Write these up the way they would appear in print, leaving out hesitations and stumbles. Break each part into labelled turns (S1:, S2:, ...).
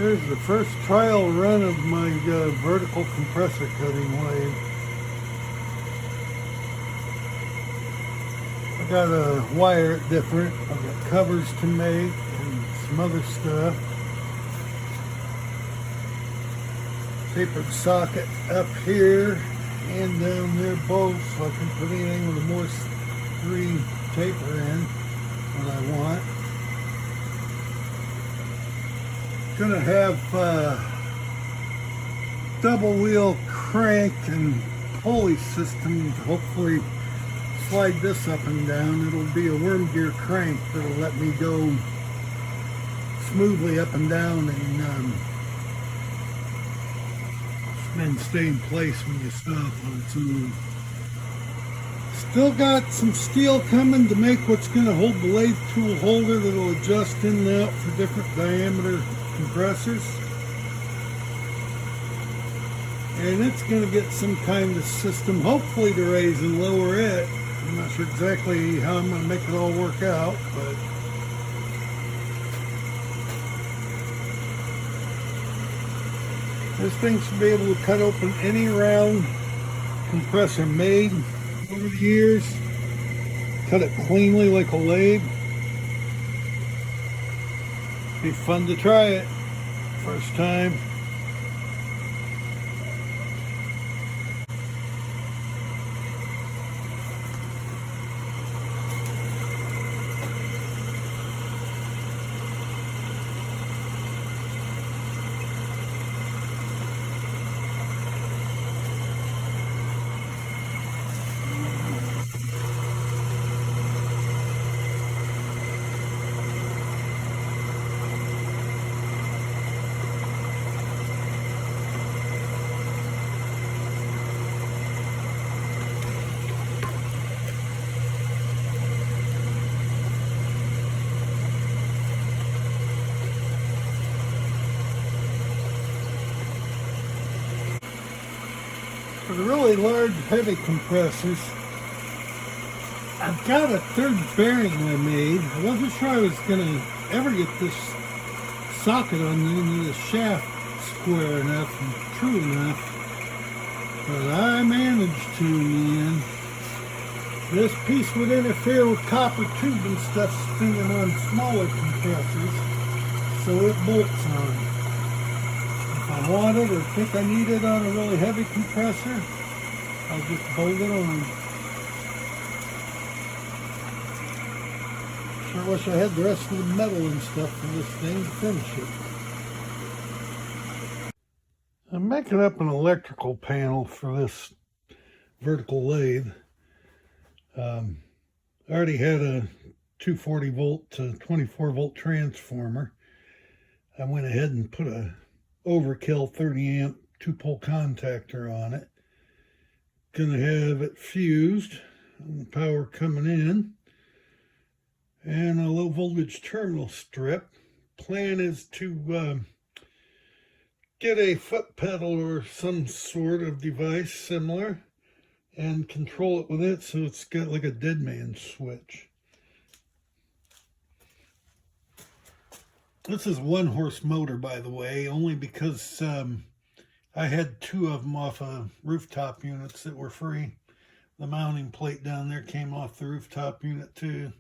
S1: Here's the first trial run of my vertical compressor cutting lathe. I got to wire it different. I've got covers to make and some other stuff. Tapered socket up here and down there both, so I can put anything with a Morse 3 taper in when I want. Gonna have double wheel crank and pulley system to hopefully slide this up and down. It'll be a worm gear crank that'll let me go smoothly up and down and stay in place when you stop on its own. Still got some steel coming to make what's going to hold the lathe tool holder that'll adjust in and out for different diameter compressors. And it's going to get some kind of system, hopefully to raise and lower it. I'm not sure exactly how I'm going to make it all work out, but this thing should be able to cut open any round compressor made over the years. Cut it cleanly like a lathe. Be fun to try it first time. For the really large, heavy compressors, I've got a third bearing I made. I wasn't sure I was going to ever get this socket on the end of the shaft square enough and true enough, but I managed to, man. This piece would interfere with copper tube and stuff spinning on smaller compressors, so it bolts on. If I want it or think I need it on a really heavy compressor, I'll just bolt it on. Sure wish I had the rest of the metal and stuff for this thing to finish it. I'm making up an electrical panel for this vertical lathe. I already had a 240 volt to 24 volt transformer. I went ahead and put a overkill 30 amp 2-pole contactor on it. Gonna have it fused and the power coming in, and a low voltage terminal strip. Plan is to get a foot pedal or some sort of device similar and control it with it, so it's got like a dead man switch. This is 1-horse motor, by the way, only because I had 2 of them off of rooftop units that were free. The mounting plate down there came off the rooftop unit too.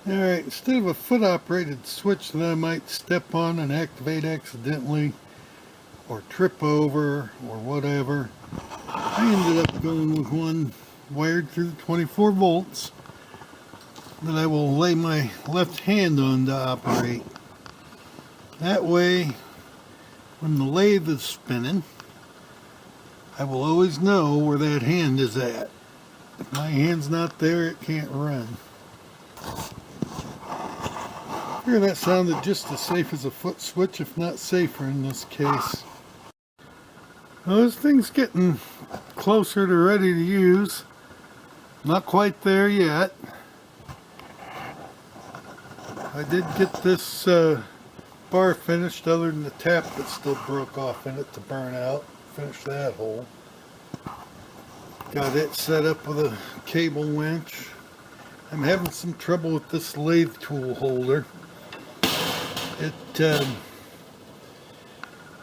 S1: Alright, instead of a foot operated switch that I might step on and activate accidentally or trip over or whatever, I ended up going with one wired through the 24 volts that I will lay my left hand on to operate. That way, when the lathe is spinning, I will always know where that hand is at. If my hand's not there, it can't run. I figure that sounded just as safe as a foot switch, if not safer in this case. Well, this thing's getting closer to ready to use. Not quite there yet. I did get this bar finished, other than the tap that still broke off in it to burn out. Finished that hole. Got it set up with a cable winch. I'm having some trouble with this lathe tool holder.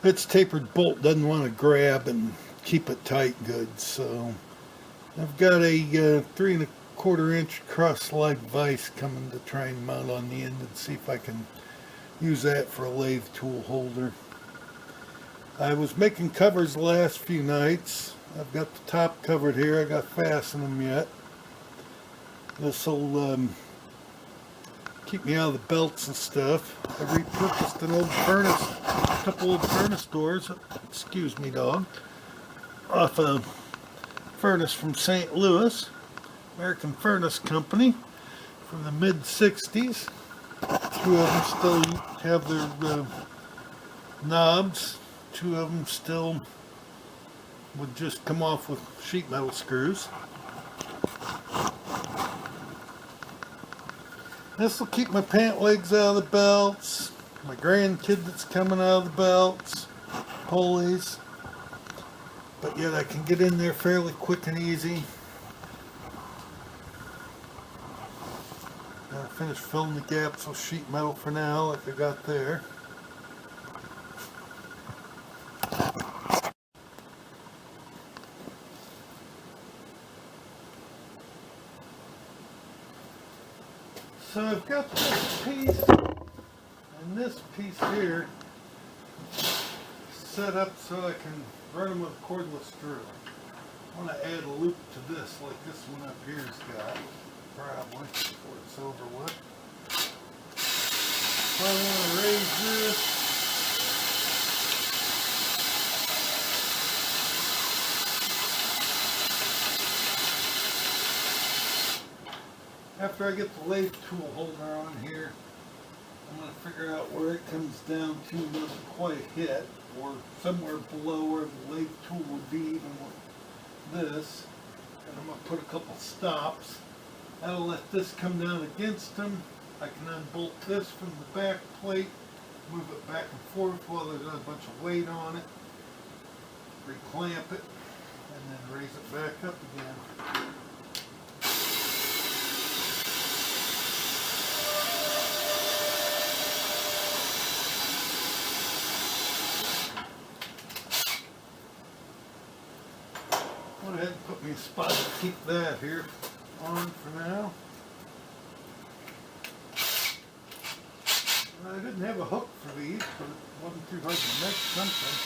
S1: Its tapered bolt doesn't want to grab and keep it tight good, so I've got a 3¼ inch cross slide vise coming to try and mount on the end and see if I can use that for a lathe tool holder. I was making covers the last few nights. I've got the top covered here. I got to fasten them yet. This will keep me out of the belts and stuff. I repurposed an old furnace, a couple old furnace doors, excuse me dog, off a furnace from St. Louis, American Furnace Company, from the mid-60s. 2 of them still have their knobs. 2 of them still would just come off with sheet metal screws. This will keep my pant legs out of the belts, my grandkid that's coming out of the belts, pulleys, but yet I can get in there fairly quick and easy. Gotta finish filling the gaps with sheet metal for now, like I got there. So I've got this piece and this piece here set up so I can run them with a cordless drill. I want to add a loop to this like this one up here's got, probably, before it's over with. So I want to raise this. After I get the lathe tool holder on here, I'm going to figure out where it comes down to, not quite hit, or somewhere below where the lathe tool would be even with this. And I'm going to put a couple stops. That'll let this come down against them. I can unbolt this from the back plate, move it back and forth while there's not a bunch of weight on it, reclamp it, and then raise it back up again. Go ahead and put me a spot to keep that here on for now. I didn't have a hook for these, but it wasn't too hard to make something.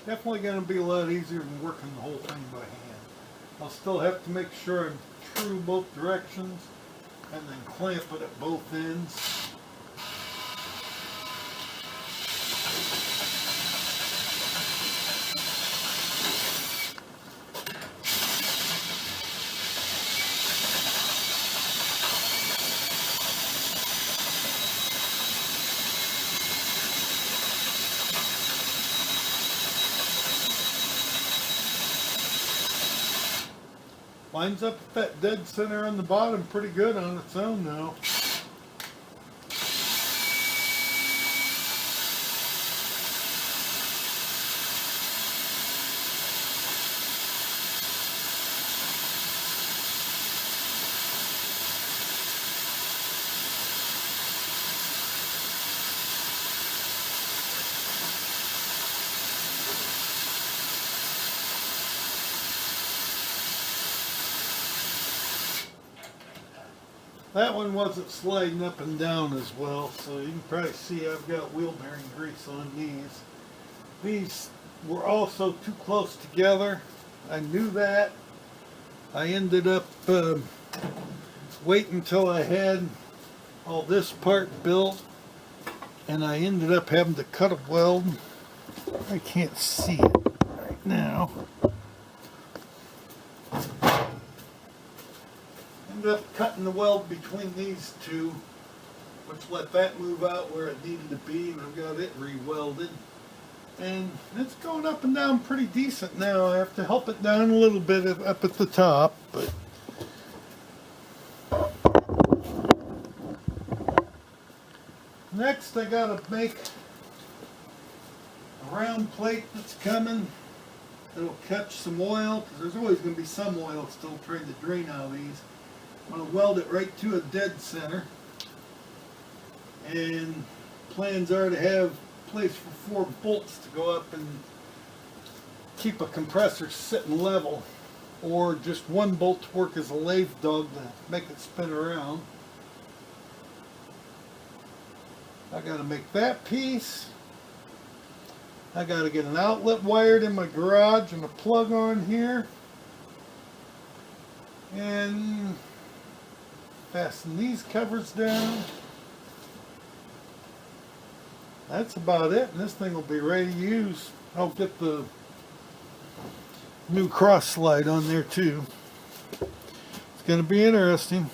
S1: Definitely going to be a lot easier than working the whole thing by hand. I'll still have to make sure I'm true both directions and then clamp it at both ends. Lines up at that dead center on the bottom pretty good on its own now. That one wasn't sliding up and down as well, so you can probably see I've got wheel bearing grease on these. These were also too close together. I knew that. I ended up waiting until I had all this part built, and I ended up having to cut a weld. I can't see it right now. Ended up cutting the weld between these two, which let that move out where it needed to be, and I've got it re-welded. And it's going up and down pretty decent now. I have to help it down a little bit up at the top, but next I gotta make a round plate that's coming. It'll catch some oil, because there's always going to be some oil still trying to drain out of these. I'm going to weld it right to a dead center. And plans are to have a place for 4 bolts to go up and keep a compressor sitting level, or just 1 bolt to work as a lathe dog to make it spin around. I got to make that piece. I got to get an outlet wired in my garage and a plug on here, and fasten these covers down. That's about it, and this thing will be ready to use. I'll get the new cross slide on there too. It's going to be interesting.